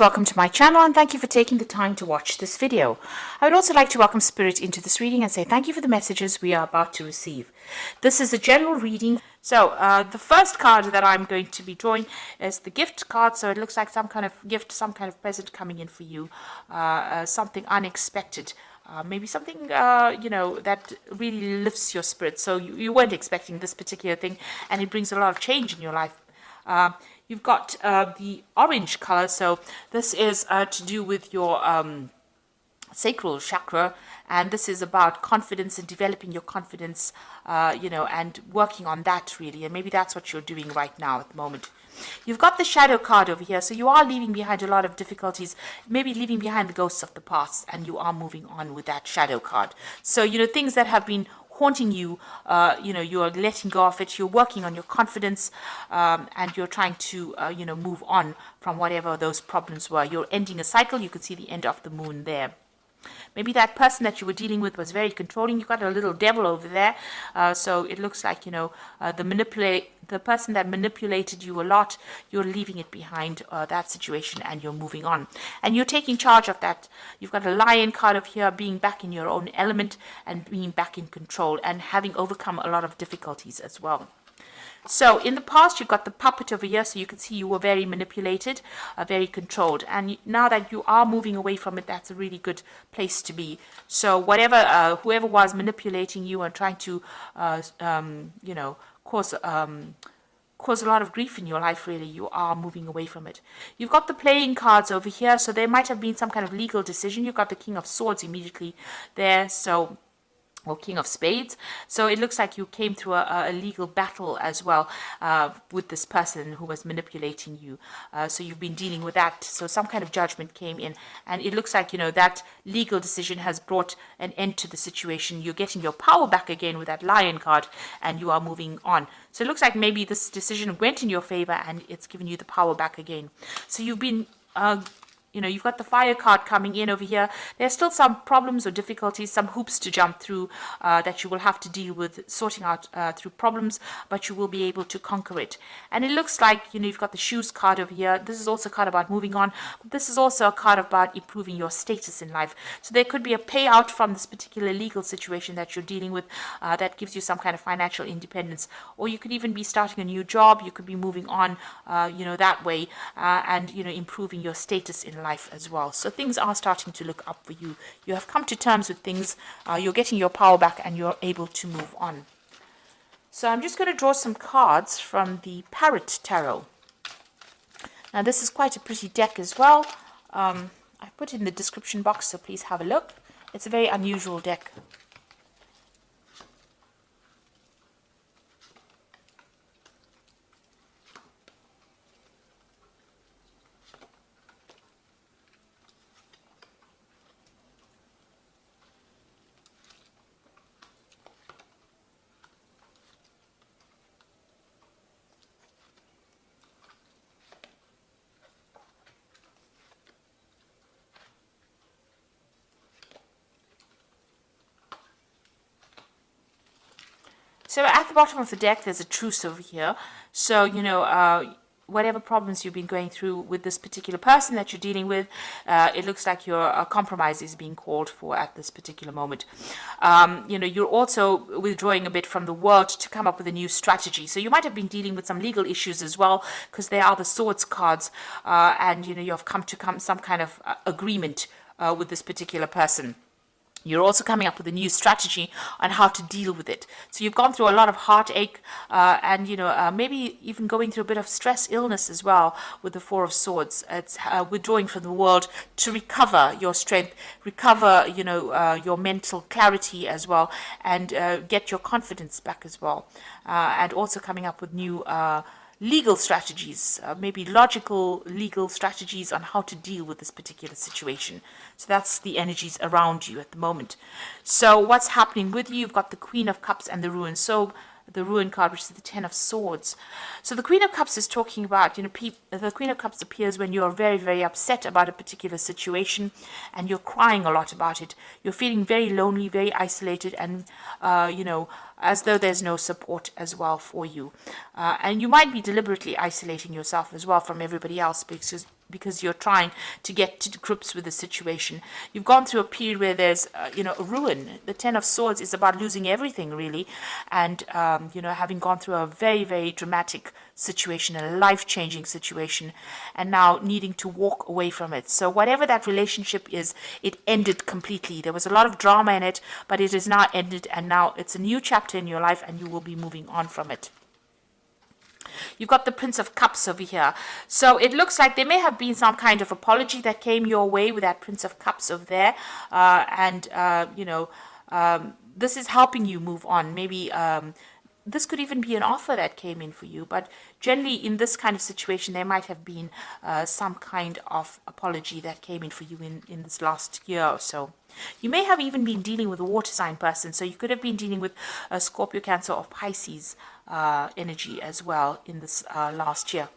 Welcome to my channel and thank you for taking the time to watch this video. I would also like to welcome Spirit into this reading and say thank you for the messages we are about to receive. This is a general reading. So the first card that I'm going to be drawing is the gift card. So it looks like some kind of gift, some kind of present coming in for you, something unexpected. Maybe something, that really lifts your spirit. So you weren't expecting this particular thing and it brings a lot of change in your life. You've got the orange color, so this is to do with your sacral chakra, and this is about confidence and developing your confidence, and working on that really, and maybe that's what you're doing right now at the moment. You've got the shadow card over here, so you are leaving behind a lot of difficulties, maybe leaving behind the ghosts of the past, and you are moving on with that shadow card. So, things that have been haunting you, you are letting go of it, you're working on your confidence, and you're trying to, move on from whatever those problems were. You're ending a cycle. You can see the end of the moon there. Maybe that person that you were dealing with was very controlling. You got a little devil over there. So it looks like, the person that manipulated you a lot, you're leaving it behind, that situation, and you're moving on. And you're taking charge of that. You've got a lion card of here, being back in your own element and being back in control and having overcome a lot of difficulties as well. So in the past, you've got the puppet over here, so you can see you were very manipulated, very controlled. And now that you are moving away from it, that's a really good place to be. So whoever was manipulating you and trying to, cause a lot of grief in your life, really, you are moving away from it. You've got the playing cards over here, so there might have been some kind of legal decision. You've got the King of Swords immediately there, or King of Spades. So it looks like you came through a legal battle as well with this person who was manipulating you. So you've been dealing with that. So some kind of judgment came in. And it looks like, that legal decision has brought an end to the situation. You're getting your power back again with that lion card and you are moving on. So it looks like maybe this decision went in your favor and it's given you the power back again. So you've been you've got the fire card coming in over here. There's still some problems or difficulties, some hoops to jump through that you will have to deal with, sorting out through problems, but you will be able to conquer it. And it looks like, you've got the shoes card over here. This is also a card about moving on. But this is also a card about improving your status in life. So there could be a payout from this particular legal situation that you're dealing with that gives you some kind of financial independence. Or you could even be starting a new job. You could be moving on, that way, and, improving your status in life as well. So things are starting to look up for you. You have come to terms with things. You're getting your power back and you're able to move on. So I'm just going to draw some cards from the Parrot Tarot. Now this is quite a pretty deck as well. I put it in the description box, so please have a look. It's a very unusual deck. So at the bottom of the deck, there's a truce over here. So, whatever problems you've been going through with this particular person that you're dealing with, it looks like your compromise is being called for at this particular moment. You're also withdrawing a bit from the world to come up with a new strategy. So you might have been dealing with some legal issues as well, because they are the swords cards, and you've come to some kind of agreement with this particular person. You're also coming up with a new strategy on how to deal with it. So you've gone through a lot of heartache and, maybe even going through a bit of stress, illness as well with the Four of Swords. It's withdrawing from the world to recover your strength, recover, your mental clarity as well, and get your confidence back as well. And also coming up with new legal strategies, maybe logical legal strategies on how to deal with this particular situation. So that's the energies around you at the moment. So what's happening with you? You've got the Queen of Cups and the Ruin. So the Ruin card, which is the Ten of Swords. So the Queen of Cups is talking about, the Queen of Cups appears when you're very, very upset about a particular situation and you're crying a lot about it. You're feeling very lonely, very isolated, and, as though there's no support as well for you. And you might be deliberately isolating yourself as well from everybody else because you're trying to get to grips with the situation. You've gone through a period where there's, a ruin. The Ten of Swords is about losing everything, really, and, having gone through a very, very dramatic situation, a life-changing situation, and now needing to walk away from it. So whatever that relationship is, it ended completely. There was a lot of drama in it, but it is now ended, and now it's a new chapter in your life, and you will be moving on from it. You've got the Prince of Cups over here. So it looks like there may have been some kind of apology that came your way with that Prince of Cups over there. This is helping you move on. Maybe this could even be an offer that came in for you. But generally, in this kind of situation, there might have been some kind of apology that came in for you in this last year or so. You may have even been dealing with a water sign person. So you could have been dealing with a Scorpio, Cancer, or Pisces energy as well in this last year.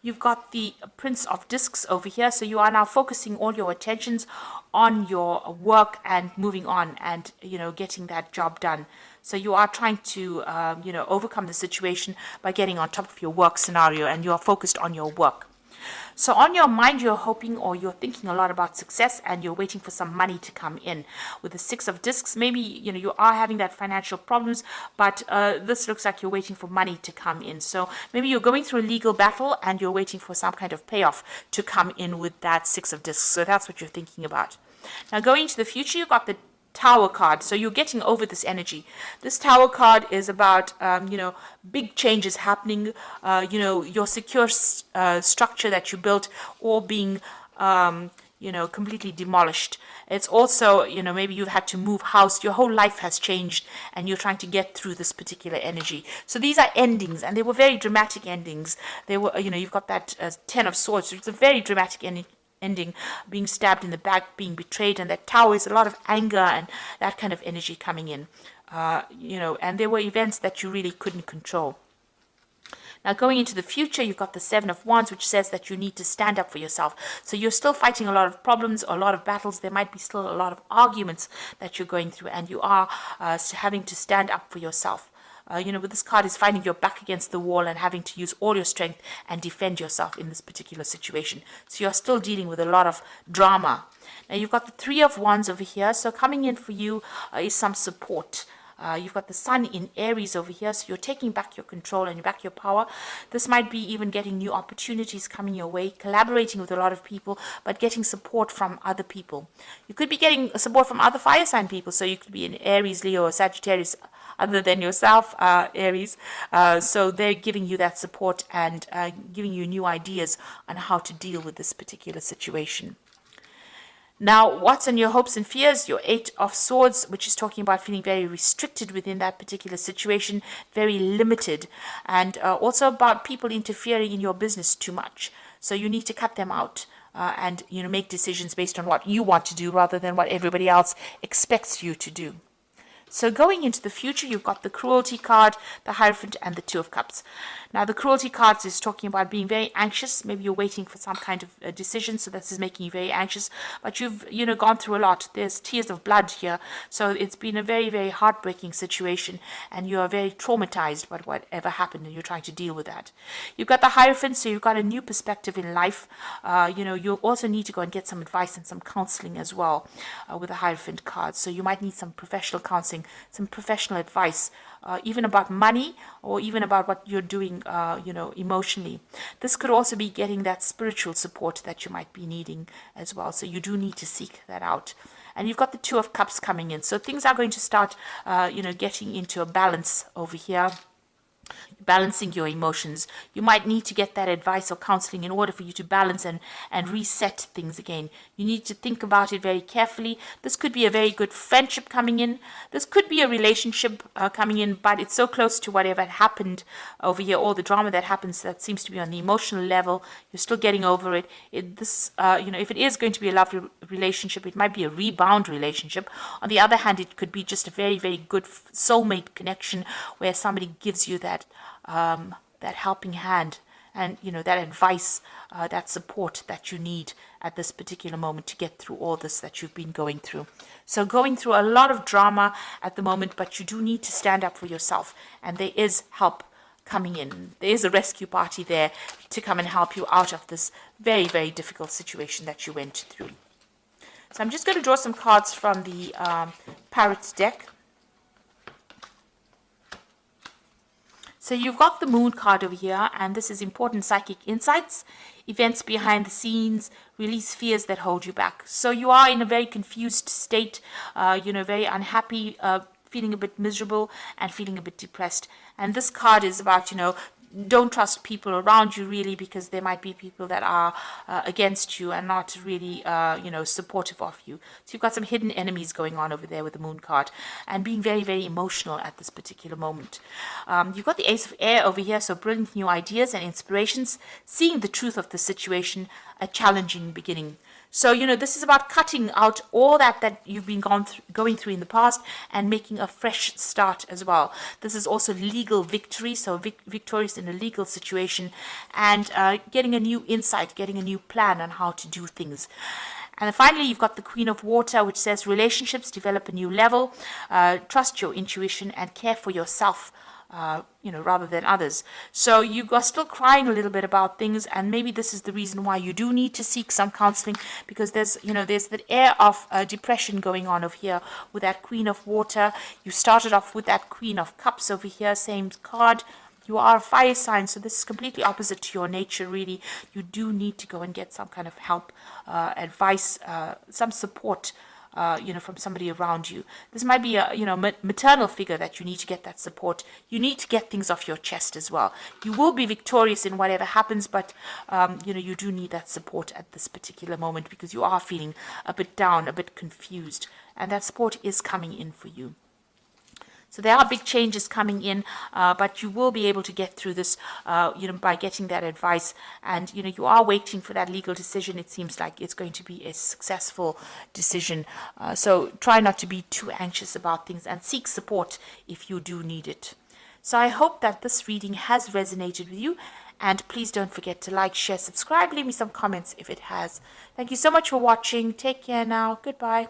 You've got the Prince of Discs over here. So you are now focusing all your attentions on your work and moving on and, getting that job done. So you are trying to, overcome the situation by getting on top of your work scenario, and you are focused on your work. So on your mind, you're hoping or you're thinking a lot about success, and you're waiting for some money to come in. With the Six of Discs, maybe, you are having that financial problems, but this looks like you're waiting for money to come in. So maybe you're going through a legal battle and you're waiting for some kind of payoff to come in with that Six of Discs. So that's what you're thinking about. Now going into the future, you've got the Tower card. So you're getting over this energy. This Tower card is about, big changes happening, your secure structure that you built all being, completely demolished. It's also, maybe you've had to move house. Your whole life has changed and you're trying to get through this particular energy. So these are endings, and they were very dramatic endings. They were, you've got that Ten of Swords. It's a very dramatic ending, being stabbed in the back, being betrayed, and that Tower is a lot of anger and that kind of energy coming in, and there were events that you really couldn't control. Now going into the future, you've got the Seven of Wands, which says that you need to stand up for yourself. So you're still fighting a lot of problems, a lot of battles. There might be still a lot of arguments that you're going through, and you are having to stand up for yourself. With this card is finding your back against the wall and having to use all your strength and defend yourself in this particular situation. So you're still dealing with a lot of drama. Now you've got the Three of Wands over here. So coming in for you is some support. You've got the Sun in Aries over here, so you're taking back your control and back your power. This might be even getting new opportunities coming your way, collaborating with a lot of people, but getting support from other people. You could be getting support from other fire sign people, so you could be in Aries, Leo, or Sagittarius, other than yourself, Aries. So they're giving you that support and giving you new ideas on how to deal with this particular situation. Now, what's on your hopes and fears? Your Eight of Swords, which is talking about feeling very restricted within that particular situation, very limited, and also about people interfering in your business too much. So you need to cut them out and make decisions based on what you want to do rather than what everybody else expects you to do. So going into the future, you've got the Cruelty card, the Hierophant, and the Two of Cups. Now, the Cruelty card is talking about being very anxious. Maybe you're waiting for some kind of decision, so this is making you very anxious. But you've, gone through a lot. There's tears of blood here. So it's been a very, very heartbreaking situation, and you are very traumatized by whatever happened, and you're trying to deal with that. You've got the Hierophant, so you've got a new perspective in life. You also need to go and get some advice and some counseling as well with the Hierophant card. So you might need some professional counseling, some professional advice, even about money or even about what you're doing, emotionally. This could also be getting that spiritual support that you might be needing as well. So you do need to seek that out. And you've got the Two of Cups coming in. So things are going to start, getting into a balance over here. Balancing your emotions. You might need to get that advice or counseling in order for you to balance and reset things again. You need to think about it very carefully. This could be a very good friendship coming in. This could be a relationship coming in, but it's so close to whatever happened over here, all the drama that happens that seems to be on the emotional level. You're still getting over it. If it is going to be a lovely relationship, it might be a rebound relationship. On the other hand, it could be just a very, very good soulmate connection where somebody gives you that helping hand and that advice, that support that you need at this particular moment to get through all this that you've been going through. So going through a lot of drama at the moment, but you do need to stand up for yourself, and there is help coming in. There's a rescue party there to come and help you out of this very, very difficult situation that you went through. So I'm just going to draw some cards from the Parrot deck. So you've got the Moon card over here, and this is important psychic insights, events behind the scenes, release fears that hold you back. So you are in a very confused state, very unhappy, feeling a bit miserable and feeling a bit depressed. And this card is about, don't trust people around you really, because there might be people that are against you and not really, supportive of you. So you've got some hidden enemies going on over there with the Moon card, and being very, very emotional at this particular moment. You've got the Ace of Air over here, so brilliant new ideas and inspirations, seeing the truth of the situation, a challenging beginning. So, this is about cutting out all that you've been going through in the past and making a fresh start as well. This is also legal victory, so victorious in a legal situation, and getting a new insight, getting a new plan on how to do things. And then finally, you've got the Queen of Water, which says relationships develop a new level, trust your intuition and care for yourself, rather than others. So you are still crying a little bit about things, and maybe this is the reason why you do need to seek some counseling, because there's the air of depression going on over here with that Queen of Water. You started off with that Queen of Cups over here, same card. You are a fire sign, so this is completely opposite to your nature, really. You do need to go and get some kind of help, advice, some support, from somebody around you. This might be a, maternal figure that you need to get that support. You need to get things off your chest as well. You will be victorious in whatever happens, but, you do need that support at this particular moment, because you are feeling a bit down, a bit confused, and that support is coming in for you. So there are big changes coming in, but you will be able to get through this, by getting that advice. And, you are waiting for that legal decision. It seems like it's going to be a successful decision. So try not to be too anxious about things and seek support if you do need it. So I hope that this reading has resonated with you. And please don't forget to like, share, subscribe, leave me some comments if it has. Thank you so much for watching. Take care now. Goodbye.